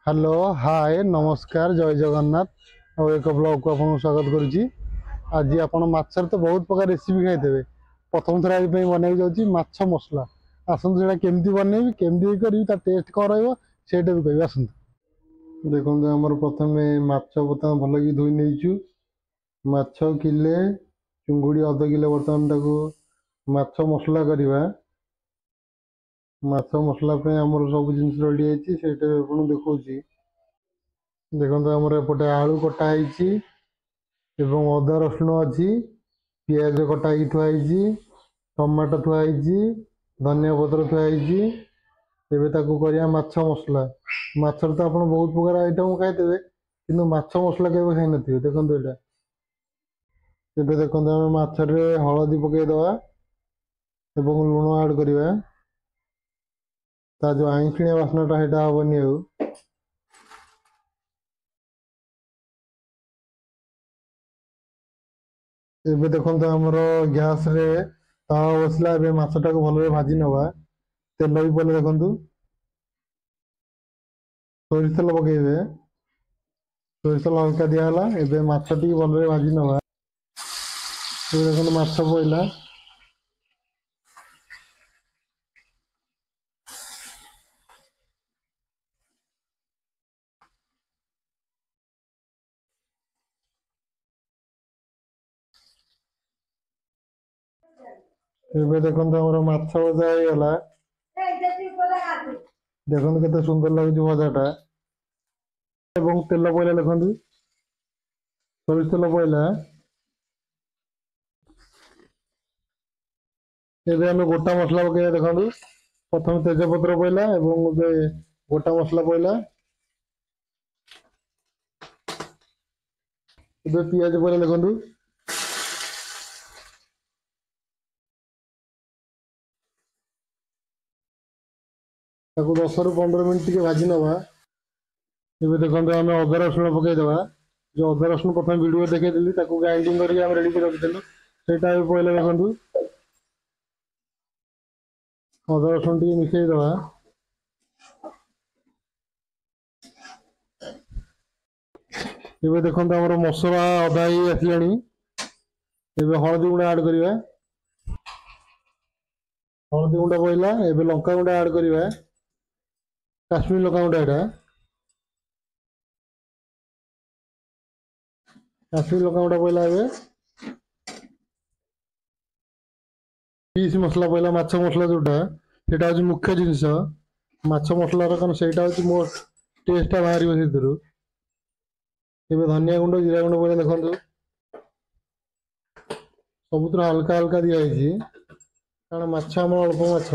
Hello hi नमस्कार जय जगन्नाथ और एक ब्लॉग को आपको स्वागत करुच्ची। आज आप माछर तो बहुत प्रकार रेसिपी खाई प्रथम थर आज बनवाई जाऊँगी माछ मसला। आसतु से केमती बनैबी केमती करी टेस्ट कौन रहा भी कह आसतु देखो आम प्रथम माछ बर्तमान भल कि धोई नहीं माछ किले चुंगुड़ी अध किले बर्तमान माछ मसला करवा माछ मसला आमर सब जिन रेडी है देखा देखो आमर एपटे आलू कटाई अदा रसुण अच्छी पिज कटाई थुआई टमाटो थुआई धनिया पत्र थुआई करिया माछ मसला माछर तो आप बहुत प्रकार आइटम खाई कि माछ मसला के खाई न देखो यहाँ देखो आम माछरे हलदी पकईदे लुण आड करवा जो आईखिणिया बास्नाटा सेटा हेनी एबे देखो आमर गैस रे तावा बसला माछटा को भल भाजी नवा तेल भी पड़े देखु सोरिष तेल पकईबे सोरिष तेल हल्का दिहला एबे माछ टी भल भाजी नवा देखो माछ पड़ा एबे देखो आमर माछ भजा होगला देखो केते सुंदर लगुच भजाटा तेल पड़ा देखु सोरिष तेल पड़ा एबे आम गोटा मसला पकड़ा देखु प्रथम तेजपत्र पड़ा गोटा मसला पड़ा पिज पड़ा देखु ताको 10 ରୁ 15 मिनट टे भाजी नवा एबे देखो आम अदा रसुण पकईदे जो अदा रसुण प्रथम वीडियो देखी ग्राइंडिंग करके रेडी कर रखिलु सेटा भी पड़ा देखु अदा रसुण टी मिसईदे एबे देखो आमर मसला अदा ही आसला हलदी गुंडा आड करवा हलदी गुंडा पड़ा एबे लंका गुंडा आड करवा काश्मीर लंका गुंडा एटा काश्मीर लंका गुंडा पड़ा एबे पीस मसला पड़ा माछ मसला जोटा सेटा हूँ मुख्य जिनस माछ मसलार कारण से मो टेस्टा बाहर से धनिया गुंड जीरा गुंड पड़ा देखु सबुत हल्का हल्का दिखाई कारण माछ आम अल्प माछ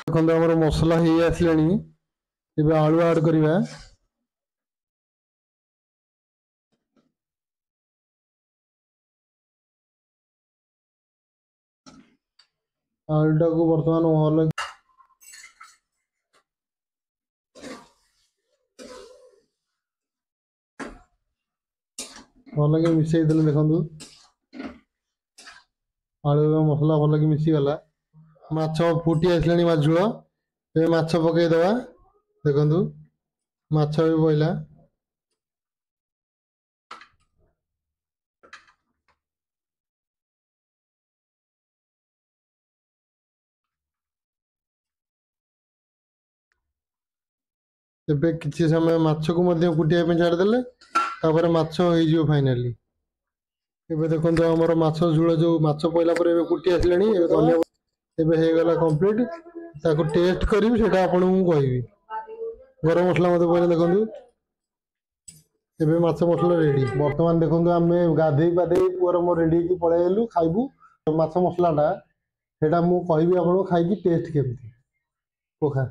देखो आम मसला हो आसला आलू आड करवा आलूटा को बर्तमान भल कि मिसई देले देखु आलू मसला भल कि मिसीगला माछ फुटी आसला माछुल ए माछ पकईदे देखु माछ भी पड़ा एबे किसी समय माछ को फुटिया छाड़देले तापर माछ हो फाइनाली एबे देखो आमर माछ झोल जो माछ पड़ा पर फुटी आसला धनिया एबे हेगला कंप्लीट ताको टेस्ट करी सेटा आपन को कहबी गरम मसला मते पड़े देखु एबे माछ मसला रेडी वर्तमान देखो आम गाधे पाधे पुअर मोर रेडी की पलैलु खाइबू माछ मसलाटा सेटा मु कहबी आपन खाई टेस्ट केमती पोखा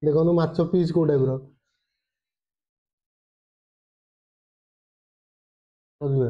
देखो माछ पीस को टाइप बुझे